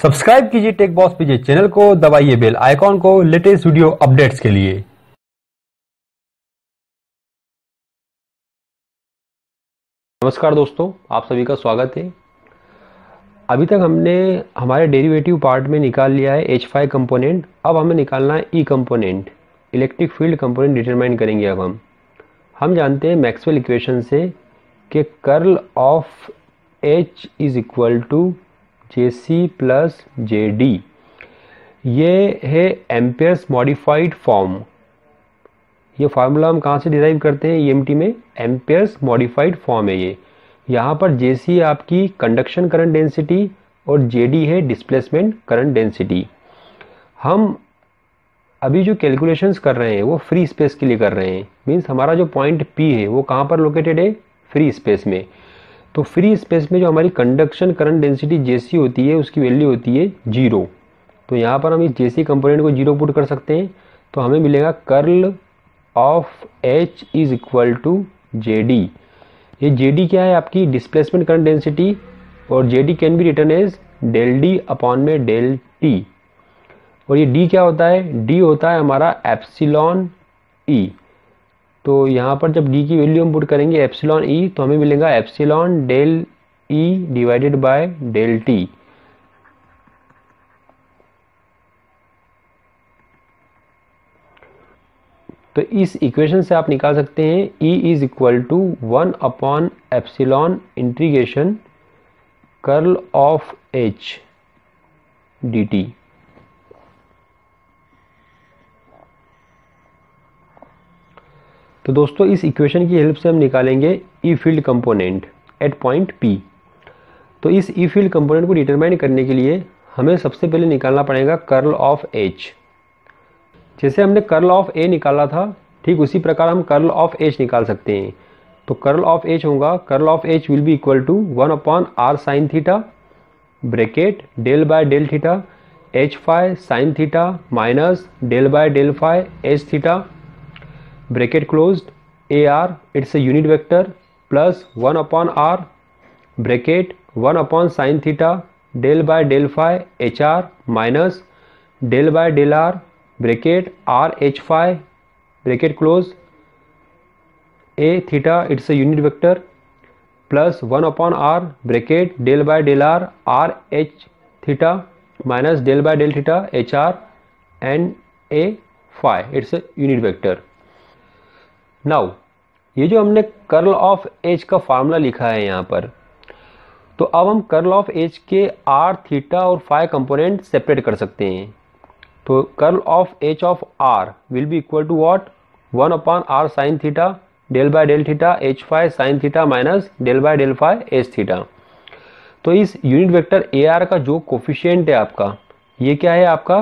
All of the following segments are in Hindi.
सब्सक्राइब कीजिए टेक बॉस पीजे चैनल को, दबाइए बेल आइकॉन को लेटेस्ट वीडियो अपडेट्स के लिए। नमस्कार दोस्तों, आप सभी का स्वागत है। अभी तक हमने हमारे डेरिवेटिव पार्ट में निकाल लिया है H5 कंपोनेंट। अब हमें निकालना है E component, electric field component determine करेंगे। अब हम जानते हैं मैक्सवेल इक्वेशन से कि curl of H is equal to JC plus JD। ये है एम्पेयर्स मॉडिफाइड फॉर्म। ये फार्मूला हम कहाँ से डिराइव करते हैं? EMT में एम्पेयर्स मॉडिफाइड फॉर्म है ये। यहाँ पर JC आपकी कंडक्शन करंट डेंसिटी और JD है डिस्प्लेसमेंट करंट डेंसिटी। हम अभी जो कैलकुलेशंस कर रहे हैं वो फ्री स्पेस के लिए कर रहे हैं। मीन्स हमारा जो पॉइंट P है वो कहाँ पर लोकेटेड है? फ्री स्पेस में। तो फ्री स्पेस में जो हमारी कंडक्शन करंट डेंसिटी JC होती है उसकी वैल्यू होती है 0। तो यहाँ पर हम इस JC कंपोनेंट को 0 पुट कर सकते हैं। तो हमें मिलेगा curl of H is equal to JD। ये JD क्या है? आपकी डिस्प्लेसमेंट करंट डेंसिटी, और JD can be written as del D upon में डेल T। और ये D क्या होता है? D होता है हमारा एप्सिलॉन E। तो यहाँ पर जब D की वैल्यू हम पुट करेंगे एप्सिलॉन E, तो हमें मिलेगा epsilon del E divided by del T। तो इस इक्वेशन से आप निकाल सकते हैं E is equal to 1 upon epsilon integration curl of H dt। तो दोस्तों इस इक्वेशन की हेल्प से हम निकालेंगे E field component at point P। तो इस ई फील्ड कंपोनेंट को डिटरमाइन करने के लिए हमें सबसे पहले निकालना पड़ेगा कर्ल ऑफ H। जैसे हमने कर्ल ऑफ A निकाला था, ठीक उसी प्रकार हम कर्ल ऑफ H निकाल सकते हैं। तो कर्ल ऑफ H होगा, curl of H will be equal to 1 upon r sine theta bracket del by del theta H phi sine theta minus del by del phi H theta bracket closed AR it's a unit vector plus 1 upon r bracket 1 upon sine theta del by del phi HR minus del by del R bracket R H phi bracket close A theta it's a unit vector plus 1 upon R bracket del by del R R H theta minus del by del theta HR and A phi it's a unit vector. Now ये जो हमने कर्ल ऑफ H का फार्मूला लिखा है यहाँ पर, तो अब हम कर्ल ऑफ H के R थीटा और फाई कंपोनेंट सेपरेट कर सकते हैं। तो curl of H of R will be equal to what? 1 upon R sine theta del by del theta H phi sine theta minus del by del phi H theta. तो इस यूनिट वेक्टर AR का जो कोफिशिएंट है आपका, ये क्या है? आपका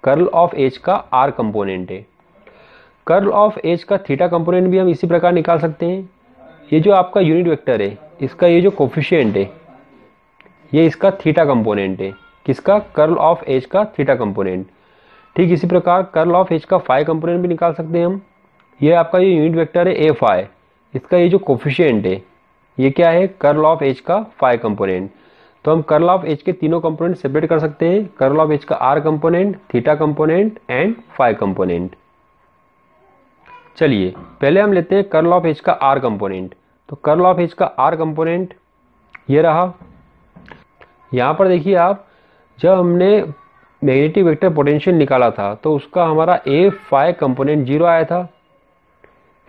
कर्ल ऑफ H का R कंपोनेंट है। कर्ल ऑफ H का थीटा कंपोनेंट भी हम इसी प्रकार निकाल सकते हैं। ये जो आपका यूनिट वेक्टर है, इसका ये जो कोफिशिएंट है, ये इसका थीटा कंपोनेंट है। किसका? कर्ल ऑफ H का थीटा कंपोनेंट। ठीक इसी प्रकार कर्ल ऑफ H का फाई कंपोनेंट भी निकाल सकते हैं हम। ये आपका ये यूनिट वेक्टर है A फाई, इसका ये जो कोफिशिएंट है, ये क्या है? कर्ल ऑफ H का फाई कंपोनेंट। तो हम कर्ल ऑफ H के तीनों कंपोनेंट सेपरेट कर सकते हैं, कर्ल ऑफ H का R component, theta component and phi component. चलिए पहले हम लेते हैं कर्ल ऑफ H का R कंपोनेंट। तो कर्ल ऑफ H का R कंपोनेंट ये रहा। यहाँ पर देखिए आप, जब हमने मैग्नेटिक वेक्टर पोटेंशियल निकाला था तो उसका हमारा A फाई कंपोनेंट 0 आया था।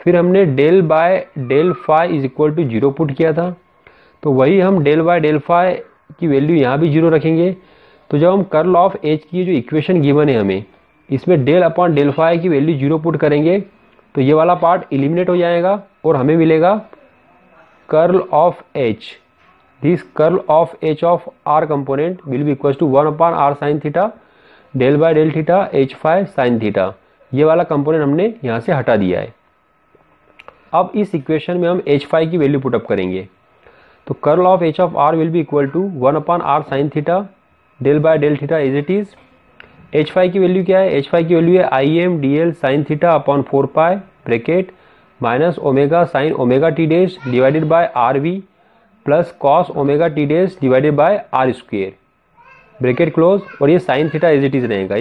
फिर हमने del by del phi is equal to 0 put किया था। तो वही हम डेल बाय डेल फाई की वैल्यू यहाँ भी 0 रखेंगे। तो जब हम कर्ल ऑफ H की जो इक्वेशन गिवन है हमें, इसमें डेल अपॉन डेल फाई की वैल्यू 0 पुट करेंगे तो ये वाला पार्ट एलिमिनेट हो जाएगा और हमें मिलेगा curl of H। This curl of H of R component will be equal to 1 upon R sine theta del by del theta H phi sine theta. ये वाला कंपोनेंट हमने यहाँ से हटा दिया है। अब इस इक्वेशन में हम H फाई की वैल्यू पुटअप करेंगे। तो curl of H of R will be equal to 1 upon R sine theta del by del theta as it is. H phi की वैल्यू क्या है? H फाई की वैल्यू है IM DL sine theta upon 4 pi bracket minus omega sine omega T days divided by RV plus cos omega T days divided by R square. Bracket close, और ये sine theta as it is रहेगा।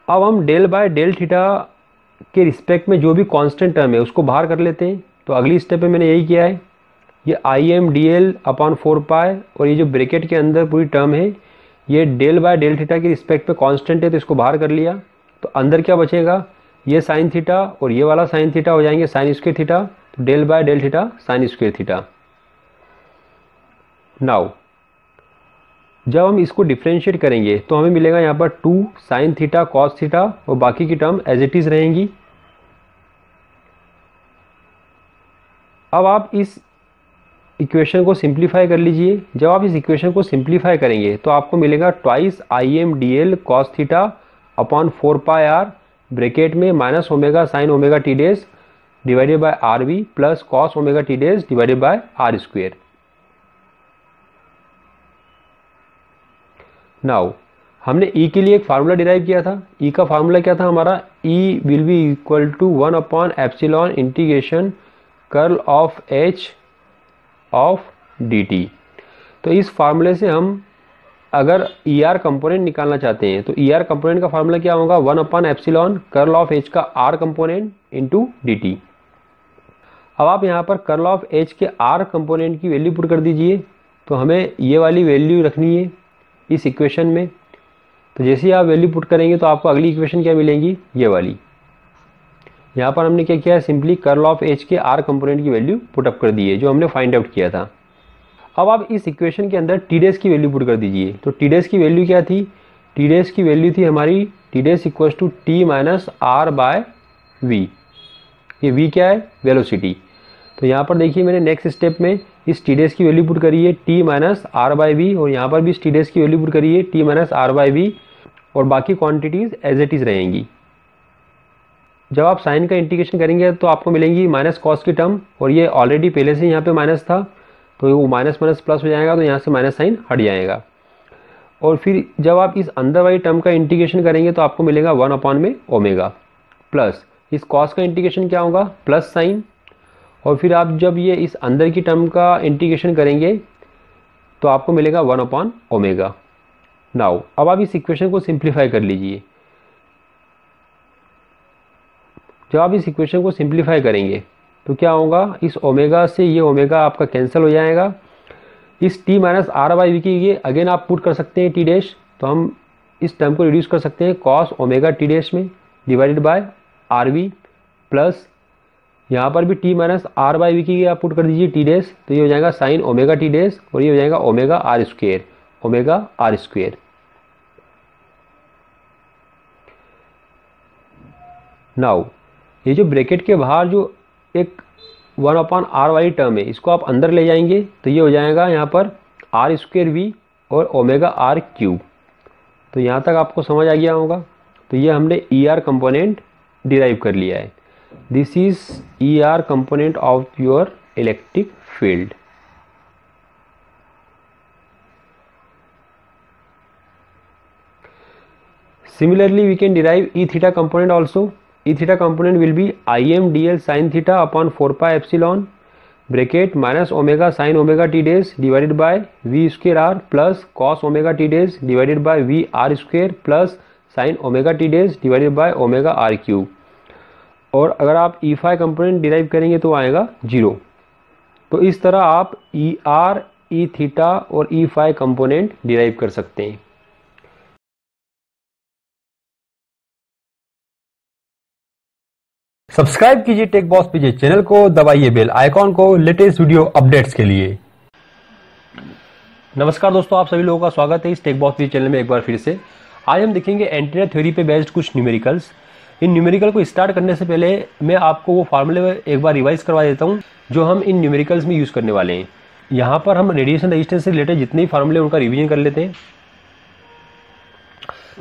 अब हम डेल बाय डेल थीटा के रिस्पेक्ट में जो भी कांस्टेंट टर्म है उसको बाहर कर लेते हैं। तो अगली स्टेप में मैंने यही किया है, ये आई एम डी एल अपॉन 4 पाई, और ये जो ब्रैकेट के अंदर पूरी टर्म है ये डेल बाय डेल थीटा के रिस्पेक्ट पे कांस्टेंट है, तो इसको बाहर कर लिया। तो अंदर क्या बचेगा, ये साइन थीटा और ये वाला साइन थीटा हो जाएंगे साइन स्क्वायर थीटा, तो del by del theta sine square theta. Now जब हम इसको डिफ्रेंशिएट करेंगे तो हमें मिलेगा यहाँ पर 2 साइन थीटा कॉस थीटा, और बाकी की टर्म एज इट इज रहेंगी। अब आप इस इक्वेशन को सिंप्लीफाई कर लीजिए। जब आप इस इक्वेशन को सिंप्लीफाई करेंगे तो आपको मिलेगा twice I M D L cos theta upon 4 pi R, bracket में minus omega sine omega T days divided by R B plus cos omega T days divided by R square. Now हमने ई के लिए एक फार्मूला डिराइव किया था। ई का फार्मूला क्या था हमारा, E will be equal to 1 upon epsilon integration curl of H of D T. तो इस फार्मूले से हम अगर ई आर कंपोनेंट निकालना चाहते हैं तो ई आर कंपोनेंट का फार्मूला क्या होगा, 1 upon epsilon curl of H का R component into D T. अब आप यहाँ पर कर्ल ऑफ एच के आर कंपोनेंट की वैल्यू पुट कर दीजिए। तो हमें ये वाली वैल्यू रखनी है इस इक्वेशन में। तो जैसे ही आप वैल्यू पुट करेंगे तो आपको अगली इक्वेशन क्या मिलेंगी, ये वाली। यहाँ पर हमने क्या किया है, सिंपली कर्ल ऑफ एच के आर कंपोनेंट की वैल्यू पुट अप कर दी है जो हमने फाइंड आउट किया था। अब आप इस इक्वेशन के अंदर टी डेज की वैल्यू पुट कर दीजिए। तो टी डेज की वैल्यू क्या थी, टी डेज की वैल्यू थी हमारी T dash equal to T minus R by V. ये वी क्या है, वेलोसिटी। तो यहाँ पर देखिए मैंने नेक्स्ट स्टेप में इस टी डेज की वैल्यू पुट करी है T minus R by V, और यहाँ पर भी इस टी डेज की वैल्यू पुट करी है T minus R by V, और बाकी क्वांटिटीज एज इट इज रहेंगी। जब आप साइन का इंटीग्रेशन करेंगे तो आपको मिलेंगी माइनस कॉस की टर्म, और ये ऑलरेडी पहले से यहाँ पे माइनस था तो वो माइनस माइनस प्लस हो जाएगा, तो यहाँ से माइनस साइन हट जाएगा। और फिर जब आप इस अंदर वाली टर्म का इंटीग्रेशन करेंगे तो आपको मिलेगा 1 अपॉन में ओमेगा, प्लस इस कॉस का इंटीग्रेशन क्या होगा, प्लस साइन। और फिर आप जब ये इस अंदर की टर्म का इंटीग्रेशन करेंगे तो आपको मिलेगा 1 अपॉन ओमेगा। नाउ अब आप इस इक्वेशन को सिंप्लीफाई कर लीजिए। जब आप इस इक्वेशन को सिंप्लीफाई करेंगे तो क्या होगा, इस ओमेगा से ये ओमेगा आपका कैंसिल हो जाएगा। इस T minus R by V की ये अगेन आप पुट कर सकते हैं टी डैश, तो हम इस टर्म को रिड्यूस कर सकते हैं कॉस ओमेगा टी डैश में divided by R V, plus यहाँ पर भी T minus R by V की आप पुट कर दीजिए टी डैश, तो ये हो जाएगा साइन ओमेगा टी डैश, और ये हो जाएगा omega R square, omega R square. Now ये जो ब्रैकेट के बाहर जो एक 1 अपॉन आर वाली टर्म है इसको आप अंदर ले जाएंगे तो ये हो जाएगा यहाँ पर आर स्क्वेयर वी और ओमेगा आर क्यूब। तो यहाँ तक आपको समझ आ गया होगा। तो ये हमने ई आर कंपोनेंट डिराइव कर लिया है। This is E R component of your electric field. Similarly, we can derive E theta component also. E theta component will be Im dl sin theta upon 4 pi epsilon bracket minus omega sin omega t days divided by v square r plus cos omega t days divided by v r square plus sin omega t days divided by omega r cube। और अगर आप E phi component डिराइव करेंगे तो आएगा 0। तो इस तरह आप E r, E theta और E phi component डिराइव कर सकते हैं। सब्सक्राइब कीजिए टेक बॉस पीजे चैनल को, दबाइए बेल आइकॉन को लेटेस्ट वीडियो अपडेट्स के लिए। नमस्कार दोस्तों, आप सभी लोगों का स्वागत है इस टेक बॉस पीजे चैनल में एक बार फिर से। आज हम देखेंगे एंटीना थ्योरी पे बेस्ड कुछ न्यूमेरिकल्स। इन न्यूमेरिकल को स्टार्ट करने से पहले मैं आपको वो फार्मूले एक बार रिवाइज करवा देता हूँ जो हम इन न्यूमेरिकल्स में यूज करने वाले हैं। यहाँ पर हम रेडिएशन रेजिस्टेंस से रिलेटेड जितने भी फार्मूले उनका रिविजन कर लेते हैं।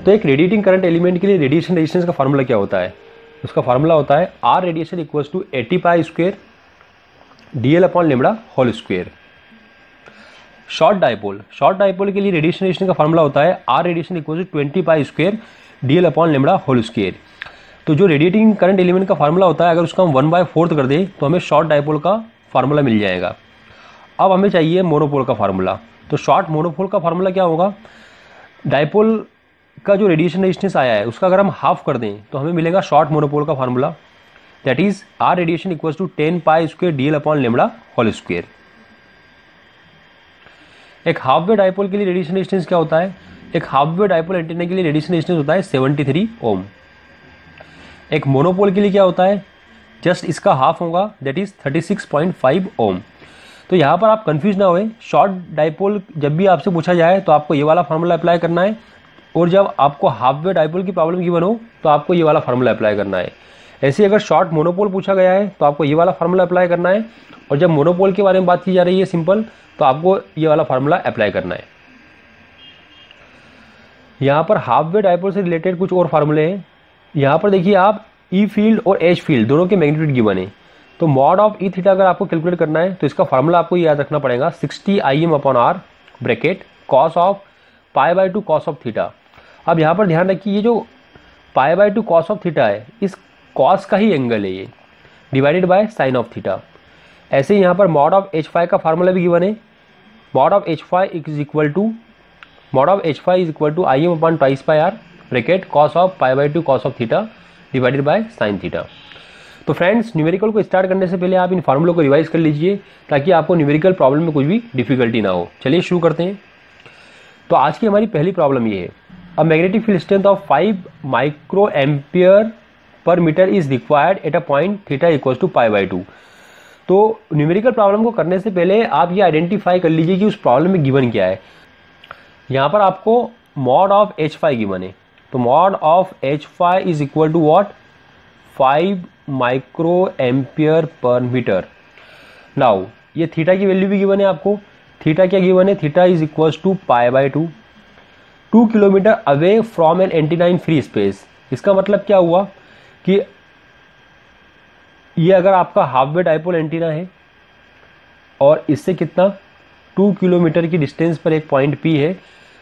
तो एक रेडिएटिंग करंट एलिमेंट के लिए रेडिएशन रेजिस्टेंस का फार्मूला क्या होता है? उसका फार्मूला होता है R radiation equals to 80 pi square DL upon lambda whole square. Short dipole के लिए रेडिएशन रेजिस्टेंस का फार्मूला होता है R radiation equals to 20 pi square DL upon lambda whole square. तो जो रेडिएटिंग करंट एलिमेंट का फार्मूला होता है अगर उसका हम 1/4 कर दें तो हमें शॉर्ट डाइपोल का फार्मूला मिल जाएगा। अब हमें चाहिए मोनोपोल का फार्मूला। तो शॉर्ट मोनोपोल का फार्मूला क्या होगा? डाइपोल का जो रेडिएशन रेजिस्टेंस आया है उसका अगर हम हाफ कर दें तो हमें मिलेगा शॉर्ट मोनोपोल का formula, that is R radiation equals to 10 pi square DL upon lambda whole square. एक हाफ वे डाइपोल के लिए रेडिएशन रेजिस्टेंस क्या होता है? एक हाफ वे डाइपोल एंटीना के लिए रेडिएशन रेजिस्टेंस होता है 73 ओम। एक मोनोपोल के लिए क्या होता है? जस्ट इसका हाफ होगा, दैट इज 36.5 ओम। तो यहाँ पर आप कंफ्यूज ना होए, शॉर्ट डाइपोल जब भी आपसे पूछा जाए तो आपको ये वाला फार्मूला अप्लाई करना है, और जब आपको हाफ वे डाइपोल की प्रॉब्लम गिवन हो तो आपको ये वाला फार्मूला अप्लाई करना है। ऐसे अगर शॉर्ट मोनोपोल पूछा गया है तो आपको ये वाला फार्मूला अप्लाई करना है, और जब मोनोपोल के बारे में बात की जा रही है सिंपल, तो आपको ये वाला फार्मूला अप्लाई करना है। यहाँ पर हाफ वे डाइपोल से रिलेटेड कुछ और फार्मूले हैं। यहाँ पर देखिए आप ई फील्ड और एच फील्ड दोनों के मैग्नीट्यूड गिवन है, तो मॉड ऑफ ई थीटा अगर आपको कैलकुलेट करना है तो इसका फार्मूला आपको याद रखना पड़ेगा 60 IM upon R bracket cos of π/2 cos of theta. अब यहाँ पर ध्यान रखिए, ये जो π/2 कॉस ऑफ थीटा है, इस कॉस का ही एंगल है ये, divided by sine of theta. ऐसे ही यहाँ पर मॉड ऑफ H5 का फार्मूला भी गिवन है, mod of H5 is equal to IM upon twice pi R bracket cos of π/2 cos of theta divided by sine theta. तो फ्रेंड्स, न्यूमेरिकल को स्टार्ट करने से पहले आप इन फार्मूलों को रिवाइज कर लीजिए ताकि आपको न्यूमेरिकल प्रॉब्लम में कुछ भी डिफिकल्टी ना हो। चलिए शुरू करते हैं। तो आज की हमारी पहली प्रॉब्लम ये है, a magnetic field strength of 5 microampere per metre is required at a point theta equals to π/2। तो न्यूमेरिकल प्रॉब्लम को करने से पहले आप ये आइडेंटिफाई कर लीजिए कि उस प्रॉब्लम में गिवन क्या है। यहाँ पर आपको मॉड ऑफ H5 गिवन है, तो mod of H5 is equal to what? 5 microampere per metre. Now ये थीटा की वैल्यू भी गिवन है आपको। थीटा क्या गिवन है? Theta is equals to π/2, 2 kilometre away from an antenna in free space. इसका मतलब क्या हुआ कि ये अगर आपका हाफ वे डाइपोल एंटीना है और इससे कितना 2 किलोमीटर की डिस्टेंस पर एक पॉइंट P है,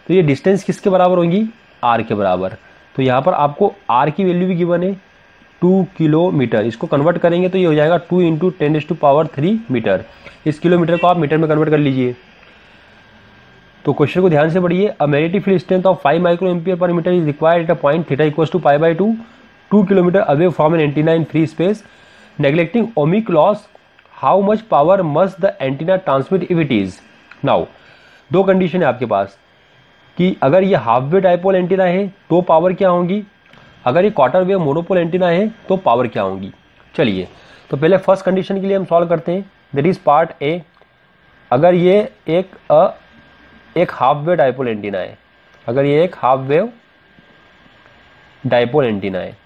तो ये डिस्टेंस किसके बराबर होगी? R के बराबर। तो यहाँ पर आपको R की वैल्यू भी गिवन है 2 किलोमीटर। इसको कन्वर्ट करेंगे तो ये हो जाएगा 2 × 10⁻³ मीटर। इस किलोमीटर को आप मीटर में कन्वर्ट कर लीजिए। तो क्वेश्चन को ध्यान से पढ़िए। A magnetic field strength of 5 microampere per metre is required at a point theta equals to π/2, 2 kilometre away from an antenna in free space, neglecting ohmic loss, how much power must the antenna transmit if it is. Now दो कंडीशन है आपके पास कि अगर ये हाफ वे डाइपोल एंटीना है तो पावर क्या होगी, अगर ये क्वार्टर वेव मोनोपोल एंटीना है तो पावर क्या होगी। चलिए तो पहले फर्स्ट कंडीशन के लिए हम सॉल्व करते हैं, दैट इज पार्ट ए। अगर ये एक हाफ वेव डाइपोल एंटीना है, अगर ये एक हाफ वेव डाइपोल एंटीना है,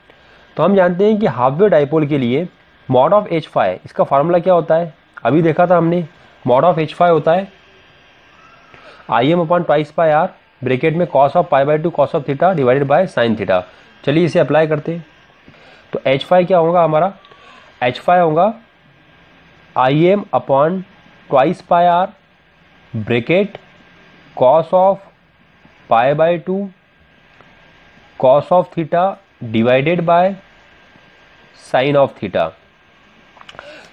तो हम जानते हैं कि हाफ वेव डाइपोल के लिए मॉड ऑफ H5, इसका फार्मूला क्या होता है? अभी देखा था हमने, मॉड ऑफ H5 होता है IM upon twice pi R bracket में cos of π/2 cos of theta divided by sine theta. चलिए इसे अप्लाई करते हैं। तो H5 क्या होगा हमारा? H5 होगा IM upon twice pi R bracket cos of π/2 cos of theta divided by sine of theta.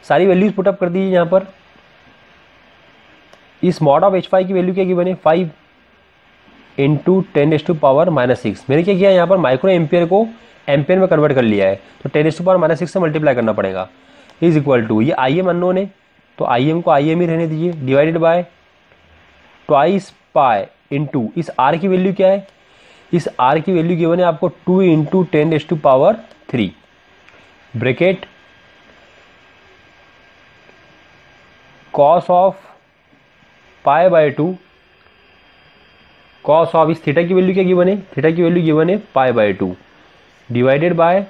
सारी वैल्यूज पुटअप कर दीजिए यहाँ पर। इस मॉड ऑफ H5 की वैल्यू क्या गिवन है? 5 × 10⁻⁻⁶। मैंने क्या किया यहाँ पर? माइक्रो एम्पियर को एम्पियर में कन्वर्ट कर लिया है, तो 10⁻⁻⁶ से मल्टीप्लाई करना पड़ेगा। इज इक्वल टू, ये IM अननोन है तो IM को IM ही रहने दीजिए, divided by twice pi into इस R की वैल्यू क्या है? इस R की वैल्यू गिवन है आपको 2 × 10⁻³ bracket cos of π/2 cos of इस थीटा की वैल्यू क्या गिवन है? थीटा की वैल्यू गिवन है π/2 डिवाइडेड बाय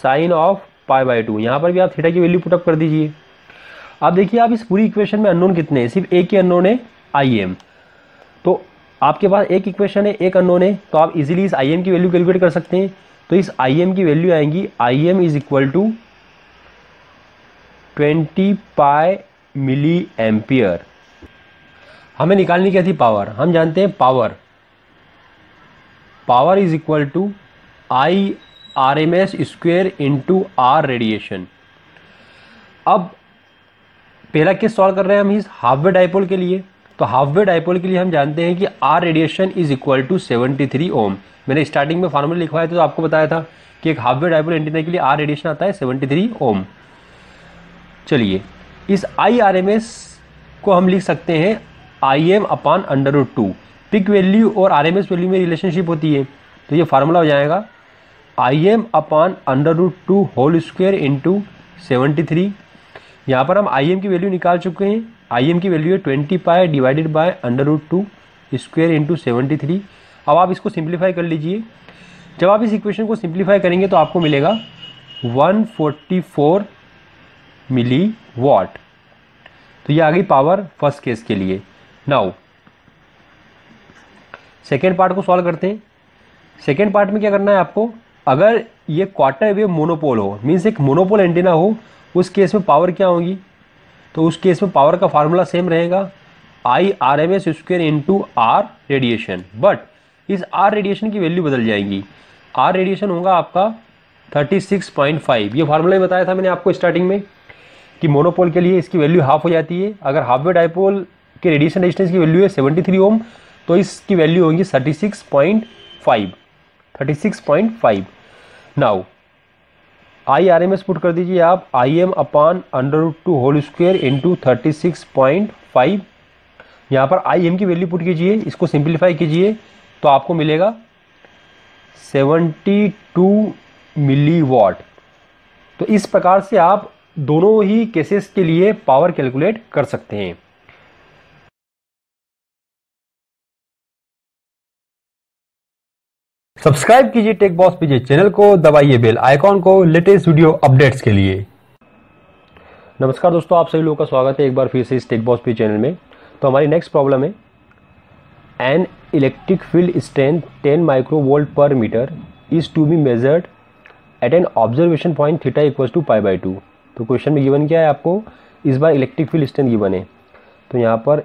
साइन ऑफ π/2। यहाँ पर भी आप थीटा की वैल्यू पुटअप कर दीजिए। अब देखिए आप इस पूरी इक्वेशन में अननोन कितने हैं? सिर्फ एक ही अननोन है IM। तो आपके पास एक इक्वेशन है, एक अननोन है, तो आप इजीली इस IM की वैल्यू कैलकुलेट कर सकते हैं। तो इस IM की वैल्यू आएंगी IM is equal to 20 pi milli ampere. हमें निकालनी क्या थी? पावर। हम जानते हैं power is equal to IRMS² into R radiation. अब पहला केस सॉल्व कर रहे हैं हम इस हाफ वे डाइपोल के लिए, तो हाफ वेव डाइपोल के लिए हम जानते हैं कि R radiation is equal to 73 ohm. मैंने स्टार्टिंग में फार्मूला लिखवाया था तो आपको बताया था कि एक हाफ वेव डाइपोल एंटीना के लिए आर रेडिएशन आता है 73 ओम। चलिए, इस IRMS को हम लिख सकते हैं IM अपान √2। पिक वैल्यू और RMS वैल्यू में रिलेशनशिप होती है, तो ये फार्मूला हो जाएगा IM अपान √2 होल स्क्वायर इंटू 73। यहाँ पर हम IM की वैल्यू निकाल चुके हैं। IM की वैल्यू है 20 पाई डिवाइडेड बाय √2 स्क्वायर इंटू 73। अब आप इसको सिंप्लीफाई कर लीजिए। जब आप इस इक्वेशन को सिंप्लीफाई करेंगे तो आपको मिलेगा 144 मिली वॉट। तो ये आ गई पावर फर्स्ट केस के लिए। नाउ सेकेंड पार्ट को सॉल्व करते हैं। सेकेंड पार्ट में क्या करना है आपको, अगर ये क्वार्टर वेव मोनोपोल हो, मीन्स एक मोनोपोल एंटीना हो, उस केस में पावर क्या होगी, तो उस केस में पावर का फार्मूला सेम रहेगा IRMS square into R radiation. But इस आर रेडिएशन की वैल्यू बदल जाएगी। आर रेडिएशन होगा आपका 36.5। ये फार्मूला ही बताया था मैंने आपको स्टार्टिंग में कि मोनोपोल के लिए इसकी वैल्यू हाफ हो जाती है। अगर हाफ वेव डाइपोल के रेडिएशन रेजिस्टेंस की वैल्यू है 73 ओम, तो इसकी वैल्यू होगी 36.5। नाउ IRMS पुट कर दीजिए आप, IM अपान √2 होल स्क्वायर इंटू 36.5। यहाँ पर IM की वैल्यू पुट कीजिए, इसको सिंप्लीफाई कीजिए तो आपको मिलेगा 72 मिली वॉट। तो इस प्रकार से आप दोनों ही केसेस के लिए पावर कैलकुलेट कर सकते हैं। सब्सक्राइब कीजिए टेक बॉस पीजे चैनल को, दबाइए बेल आइकॉन को लेटेस्ट वीडियो अपडेट्स के लिए। नमस्कार दोस्तों, आप सभी लोगों का स्वागत है एक बार फिर से इस टेक बॉस पीजे चैनल में। तो हमारी नेक्स्ट प्रॉब्लम है, an electric field strength 10 microvolt per metre is to be measured at an observation point theta equals to π/2। तो क्वेश्चन में गिवन क्या है आपको, इस बार इलेक्ट्रिक फील्ड स्ट्रेंथ गिवन है। तो यहाँ पर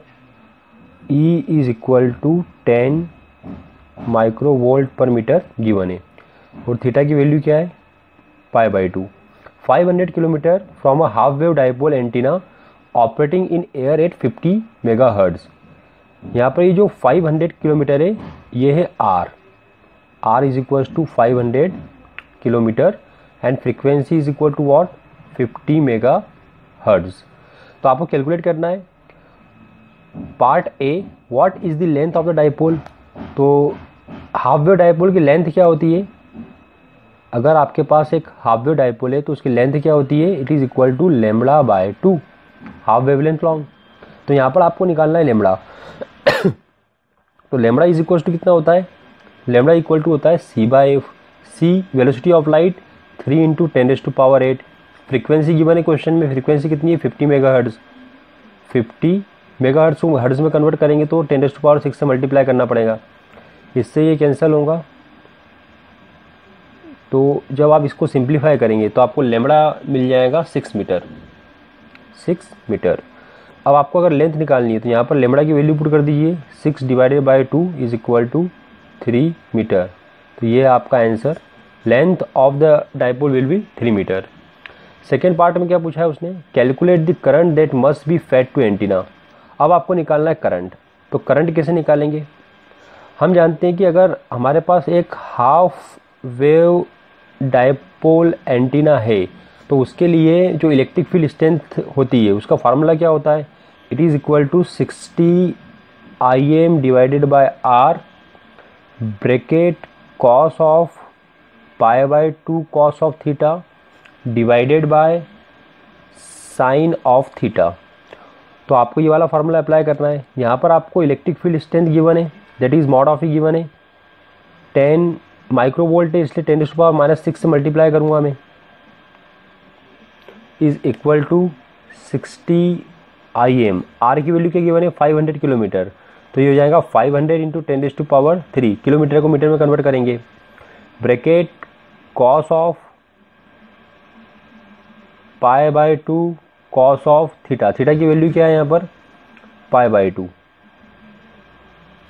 E is equal to 10 microvolt per metre given है और थीटा की वैल्यू क्या है π/2। 500 kilometre from a half wave dipole antenna operating in air at 50 megahertz. यहाँ पर ये जो 500 किलोमीटर है ये है R is equal to 500 kilometre and frequency is equal to what 50 megahertz. तो आपको कैलकुलेट करना है part A, what is the length of the dipole. तो हाफ वेव डाइपोल की लेंथ क्या होती है, अगर आपके पास एक हाफ वेव डाइपोल है तो उसकी लेंथ क्या होती है, it is equal to λ/2 half wavelength long. तो यहाँ पर आपको निकालना है लेमड़ा। तो लेमड़ा इज इक्वल टू कितना होता है, लेमड़ा इक्वल टू होता है c/f। c velocity of light 3 into 10⁸। Frequency given है क्वेश्चन में, फ्रीक्वेंसी कितनी है 50 मेगाहर्ट्ज। 50 मेगाहर्ट्ज को हर्ट्ज में कन्वर्ट करेंगे तो 10⁶ से मल्टीप्लाई करना पड़ेगा, इससे ये कैंसिल होगा। तो जब आप इसको सिंप्लीफाई करेंगे तो आपको लेमड़ा मिल जाएगा 6 मीटर। अब आपको अगर लेंथ निकालनी है तो यहाँ पर लेमड़ा की वैल्यू पुट कर दीजिए, 6 divided by 2 is equal to 3 metre. तो ये आपका answer, length of the dipole will be 3 metre. Second part में क्या पूछा है उसने, calculate the current that must be fed to antenna. अब आपको निकालना है करंट। तो करंट कैसे निकालेंगे, हम जानते हैं कि अगर हमारे पास एक हाफ वेव डाइपोल एंटीना है तो उसके लिए जो इलेक्ट्रिक फील्ड स्ट्रेंथ होती है उसका फार्मूला क्या होता है, it is equal to 60 IM divided by R bracket cos of π/2 cos of theta divided by sine of theta. तो आपको ये वाला फार्मूला अप्लाई करना है। यहाँ पर आपको इलेक्ट्रिक फील्ड स्ट्रेंथ गिवन है, that is mod of E given है, 10 माइक्रोवोल्ट है इसलिए 10⁻⁶ से मल्टीप्लाई करूँगा मैं, is equal to 60 IM। R की वैल्यू क्या गिवन है 500 किलोमीटर, तो ये हो जाएगा 500 इंटू 10⁻3। किलोमीटर को मीटर में कन्वर्ट करेंगे, bracket cos of π/2 cos of theta. Theta की वैल्यू क्या है यहाँ पर π/2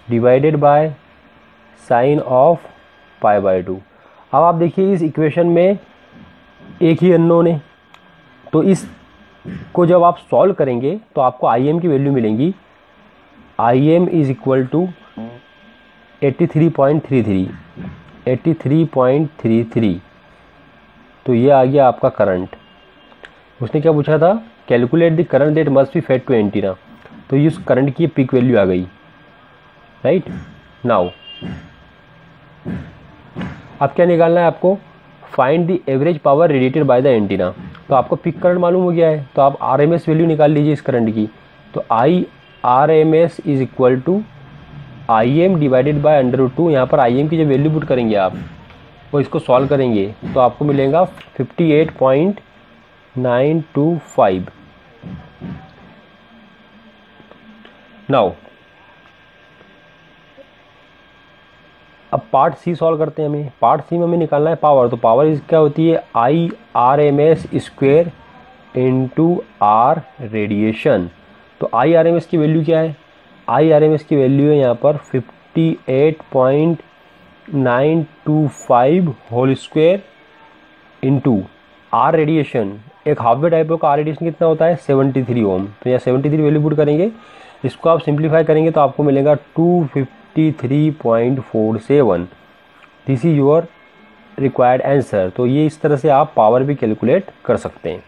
डिवाइडेड बाय साइन ऑफ π/2। अब आप देखिए इस इक्वेशन में एक ही अननोन है, तो इस को जब आप सॉल्व करेंगे तो आपको IM की वैल्यू मिलेंगी IM इज इक्वल टू 83.33, तो ये आ गया आपका करंट। उसने क्या पूछा था, calculate the current that must be fed to antenna, तो ये उस करंट की पीक वैल्यू आ गई, राइट। नाउ अब क्या निकालना है आपको, find the average power radiated by the antenna. तो आपको पीक करंट मालूम हो गया है, तो आप RMS वैल्यू निकाल लीजिए इस करंट की। तो IRMS is equal to IM divided by √2। यहाँ पर IM की जो वैल्यू पुट करेंगे आप, वो इसको सॉल्व करेंगे तो आपको मिलेगा 58.925। नाउ अब पार्ट सी सॉल्व करते हैं। हमें पार्ट सी में हमें निकालना है पावर। तो पावर इस क्या होती है, IRMS square into R radiation. तो IRMS की वैल्यू क्या है, IRMS की वैल्यू है यहाँ पर 58.925 whole square into R radiation. एक हाफ वे टाइप का R रेडिएशन कितना होता है, 73 ओम। तो यहाँ 73 वैल्यू पुट करेंगे, इसको आप सिंप्लीफाई करेंगे तो आपको मिलेगा 253.47। This is your required answer. तो ये इस तरह से आप पावर भी कैलकुलेट कर सकते हैं।